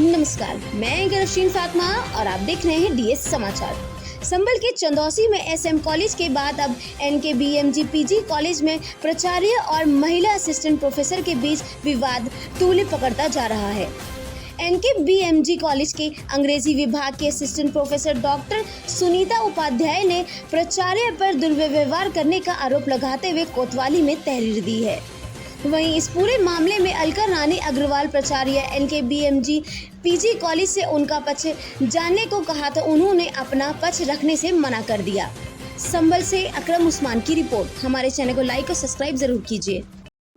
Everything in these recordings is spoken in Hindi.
नमस्कार, मैं गरशीन फातिमा और आप देख रहे हैं डीएस समाचार। संभल के चंदौसी में एसएम कॉलेज के बाद अब एनकेबीएमजी पीजी कॉलेज में प्राचार्य और महिला असिस्टेंट प्रोफेसर के बीच विवाद तूल पकड़ता जा रहा है। एनकेबीएमजी कॉलेज के अंग्रेजी विभाग के assistant professor doctor Sunita Upadhyay ने प्राचार्य पर दुर्व्यवहार करने का आरोप लगाते हुए कोतवाली में तहरीर दी है। वहीं इस पूरे मामले में अलका रानी अग्रवाल प्राचार्य एनकेबीएमजी पीजी कॉलेज से उनका पक्ष जानने को कहा तो उन्होंने अपना पक्ष रखने से मना कर दिया। संभल से अकरम उस्मान की रिपोर्ट। हमारे चैनल को लाइक और सब्सक्राइब जरूर कीजिए।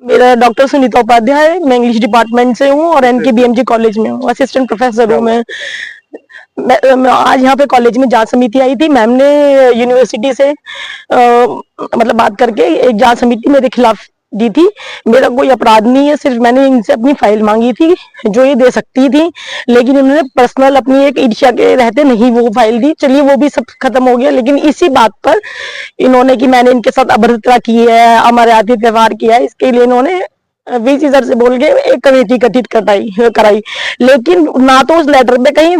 मेरा डॉक्टर सुनीता उपाध्याय, मैं इंग्लिश डिपार्टमेंट से हूँ और एनकेबीएमजी कॉलेज में हूँ, असिस्टेंट प्रोफेसर हूँ मैं आज यहाँ पे कॉलेज में जांच समिति आई थी। मैम ने यूनिवर्सिटी से मतलब बात करके एक जांच समिति मेरे खिलाफ दी थी। मेरा कोई अपराध नहीं है, सिर्फ मैंने इनसे अपनी फाइल मांगी थी जो ये दे सकती थी, लेकिन इन्होंने पर्सनल अपनी एक ईर्ष्या के रहते नहीं वो फाइल दी। चलिए वो भी सब खत्म हो गया, लेकिन इसी बात पर इन्होंने कि मैंने इनके साथ अभद्रता की है, अमर्यादित व्यवहार किया है, इसके लिए इन्होंने वीसी सर से बोल के एक कमेटी गठित कराई। लेकिन ना तो उस लेटर में कहीं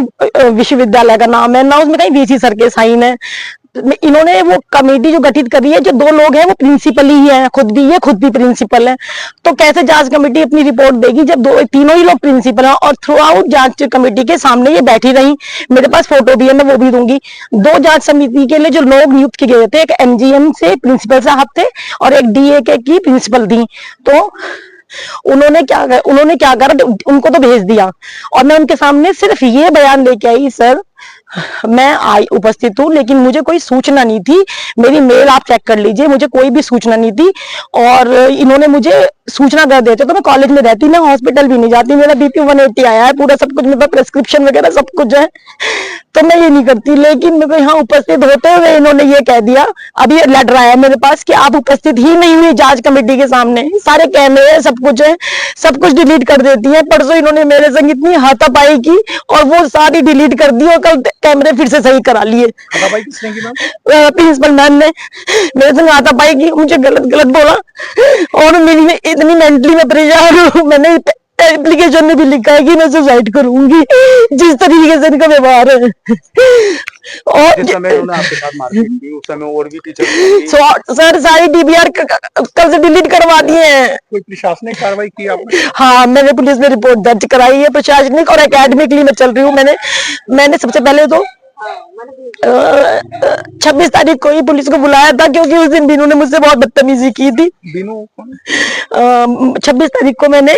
विश्वविद्यालय का नाम है, ना उसमें कहीं वीसी सर के साइन है। इन्होंने वो कमेटी जो गठित करी है, जो दो लोग हैं वो प्रिंसिपल ही है, खुद भी प्रिंसिपल है। तो कैसे जांच कमेटी अपनी रिपोर्ट देगी जब तीनों ही लोग प्रिंसिपल हैं? और थ्रू आउट जांच कमेटी के सामने ये बैठी रही। मेरे पास फोटो भी है, मैं वो भी दूंगी। दो जांच समिति के लिए जो लोग नियुक्त किए गए थे, एक एमजीएम से प्रिंसिपल साहब थे और एक डीएके की प्रिंसिपल थी। तो उन्होंने क्या करा, उनको तो भेज दिया और मैं उनके सामने सिर्फ ये बयान लेके आई, सर मैं उपस्थित हूँ लेकिन मुझे कोई सूचना नहीं थी। मेरी मेल आप चेक कर लीजिए, मुझे कोई भी सूचना नहीं थी। और इन्होंने मुझे सूचना कर देते तो मैं कॉलेज में रहती, मैं हॉस्पिटल भी नहीं जाती। मेरा बीपी 180 आया है, पूरा सब कुछ, मेरा प्रेस्क्रिप्शन वगैरह सब कुछ है, तो मैं ये नहीं करती। लेकिन मेरे को यहाँ उपस्थित होते हुए इन्होंने ये कह दिया, अभी लेटर आया मेरे पास कि आप उपस्थित ही नहीं हुई जांच कमेटी के सामने, सारे कैमरे सब कुछ है, सब कुछ डिलीट कर देती है। परसों इन्होंने मेरे संग इतनी हाथापाई की और वो सारी डिलीट कर दी और कल कैमरे फिर से सही करा लिए। प्रिंसिपल मैम ने मेरे संग हाथापाई की, मुझे गलत बोला और मेरी इतनी मेंटली में परेशान हूँ। मैंने एप्लीकेशन में भी लिखा है कि मैं सुसाइड करूंगी, जिस तरीके से इनका व्यवहार है। और जिस समय उन्होंने आपके साथ मारपीट की, उस समय और भी टीचर सर सारी डीबीआर कल से डिलीट करवा दिए हैं। कोई प्रशासनिक कार्रवाई की आपने? हाँ, मैंने पुलिस में रिपोर्ट दर्ज कराई है, प्रशासनिक और एकेडमिकली मैं चल रही हूँ। मैंने सबसे पहले तो 26 तारीख को ही पुलिस को बुलाया था, क्योंकि उस दिन बीनू ने मुझसे बहुत बदतमीजी की थी। बीनू 26 तारीख को मैंने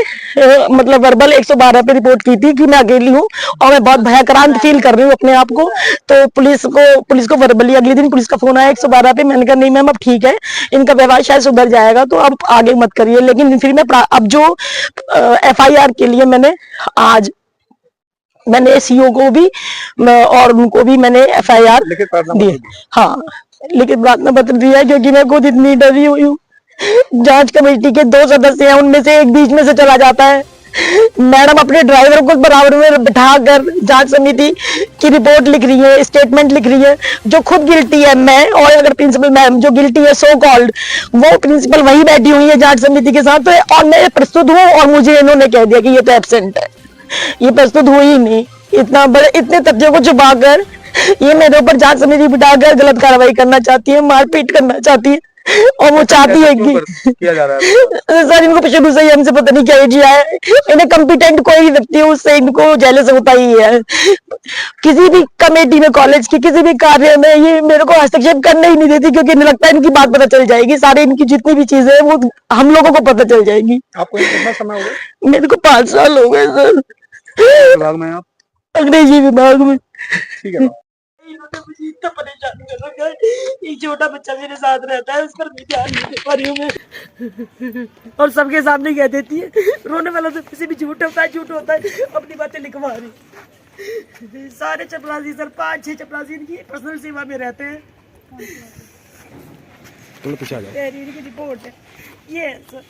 मतलब वर्बल 112 पे रिपोर्ट की थी कि मैं अकेली हूँ और मैं बहुत भयाक्रांत फील कर रही हूँ अपने आप को। तो पुलिस को वर्बली अगले दिन पुलिस का फोन आया 112 पे। मैंने कहा नहीं मैम अब ठीक है, इनका व्यवहार शायद सुधर जाएगा, तो अब आगे मत करिए। लेकिन फिर मैं अब जो एफआईआर के लिए मैंने सीओ को भी और उनको भी मैंने एफआईआर दी। हाँ, लिखित प्रार्थना पत्र दिया है, क्योंकि मैं खुद इतनी डरी हुई हूँ। जांच कमेटी के 2 सदस्य हैं, उनमें से एक बीच में से चला जाता है। मैडम अपने ड्राइवर को बराबर में बिठाकर जांच समिति की रिपोर्ट लिख रही है, स्टेटमेंट लिख रही है। जो खुद गिल्टी है मैं, और अगर प्रिंसिपल मैम जो गिल्टी है सो कॉल्ड, वो प्रिंसिपल वही बैठी हुई है जांच समिति के साथ, और मैं प्रस्तुत हूँ और मुझे इन्होंने कह दिया कि ये तो एब्सेंट है। ये प्रस्तुत हुई ही नहीं। इतने तथ्यों को छुपाकर ये मेरे ऊपर जांच समिति बिठाकर गलत कार्रवाई करना चाहती है, मारपीट करना चाहती है। और वो चाहती है कि किया जा रहा है सर इनको शुरू से ही हमसे पता नहीं क्या किया है। इन्हें कॉम्पिटेंट कोई व्यक्ति है उससे इनको जेलस होता ही है। किसी भी कमेटी में, कॉलेज की किसी भी कार्य में ये मेरे को हस्तक्षेप करने ही नहीं देती, क्योंकि इन्हें लगता है इनकी बात पता चल जाएगी, सारी इनकी जितनी भी चीजें हैं वो हम लोगों को पता चल जाएगी। आपको कितना समय हो गया? मेरे को 5 साल हो गए सर। विभाग में आप? अंग्रेजी विभाग में। ठीक है। मुझे इतना परेशान कर रखा है। एक छोटा बच्चा मेरे साथ रहता है, उस पर भी ध्यान नहीं दे पा रही हूँ मैं। और सबके सामने कह देती है, रोने वाला तो किसी भी झूठ होता है, अपनी बातें लिखवा रही। सारे चपरासी सर, 5-6 चपरासी इनकी पर्सनल सेवा में रहते हैं। तहरीर की रिपोर्ट है ये सर।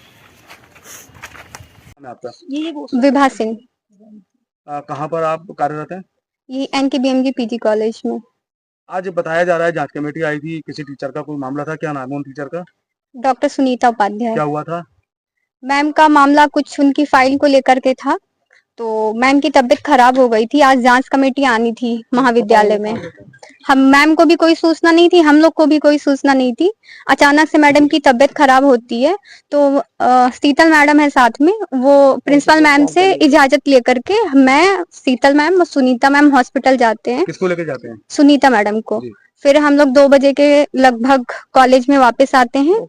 विभा सिंह। कहाँ पर आप कार्यरत हैं? ये एनकेबीएमजी पीजी कॉलेज में। आज बताया जा रहा है जांच कमेटी आई थी, किसी टीचर का कोई मामला था, क्या नाम है उन टीचर का? डॉक्टर सुनीता उपाध्याय। क्या हुआ था? मैम का मामला कुछ उनकी फाइल को लेकर के था, तो मैम की तबीयत खराब हो गई थी। आज जांच कमेटी आनी थी महाविद्यालय में। हम मैम को भी कोई सूचना नहीं थी, हम लोग को भी कोई सूचना नहीं थी। अचानक से मैडम की तबीयत खराब होती है तो शीतल मैडम है साथ में, वो प्रिंसिपल मैम से इजाजत लेकर के मैं, शीतल मैम और सुनीता मैम हॉस्पिटल जाते हैं। किसको लेके जाते हैं? सुनीता मैडम को। जी। फिर हम लोग 2 बजे के लगभग कॉलेज में वापस आते हैं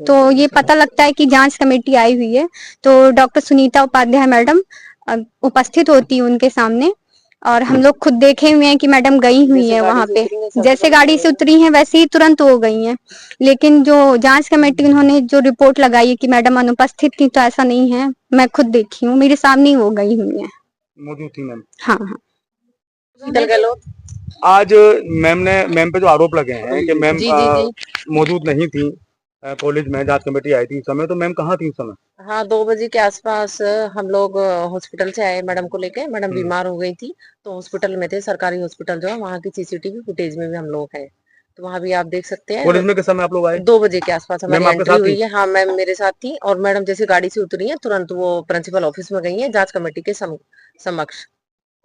तो ये पता लगता है कि जांच कमेटी आई हुई है। तो डॉक्टर सुनीता उपाध्याय मैडम उपस्थित होती है उनके सामने, और हम लोग खुद देखे हुए हैं कि मैडम गई हुई है वहां पे। जैसे गाड़ी से उतरी हैं वैसे ही तुरंत हो गई हैं। लेकिन जो जांच कमेटी उन्होंने जो रिपोर्ट लगाई है कि मैडम अनुपस्थित थी, तो ऐसा नहीं है। मैं खुद देखी हूँ, मेरे सामने ही वो गई हुई है। मौजूद थी मैम? हाँ हाँ। शीतल गहलोत। आज मैम पे जो आरोप लगे हैं कि मैम जी जी जी। मौजूद नहीं थी कॉलेज में, जांच कमेटी आई थी उस समय, तो मैम कहाँ थी उस समय? हाँ, 2 बजे के आसपास हम लोग हॉस्पिटल से आए मैडम को लेके। मैडम बीमार हो गई थी तो हॉस्पिटल में थे, सरकारी हॉस्पिटल जो है, वहाँ की सीसीटीवी फुटेज में भी हम लोग हैं, तो वहाँ भी आप देख सकते हैं। कॉलेज में किस समय आप लोग आए? 2 बजे के आसपास हमारी मैम आपके एंट्री साथ हुई थी? है। हाँ, मैम मेरे साथ थी, और मैडम जैसे गाड़ी से उतरी है तुरंत वो प्रिंसिपल ऑफिस में गई है जांच कमेटी के समक्ष।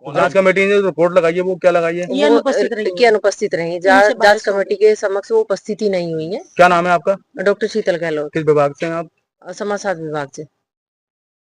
जांच कमेटी ने जो रिपोर्ट लगाई है वो क्या लगाई है? वो की अनुपस्थित रही। जांच कमेटी के समक्ष वो उपस्थिति नहीं हुई है। क्या नाम है आपका? डॉक्टर शीतल गहलोत, किस विभाग से हैं आप? समाजशास्त्र विभाग से।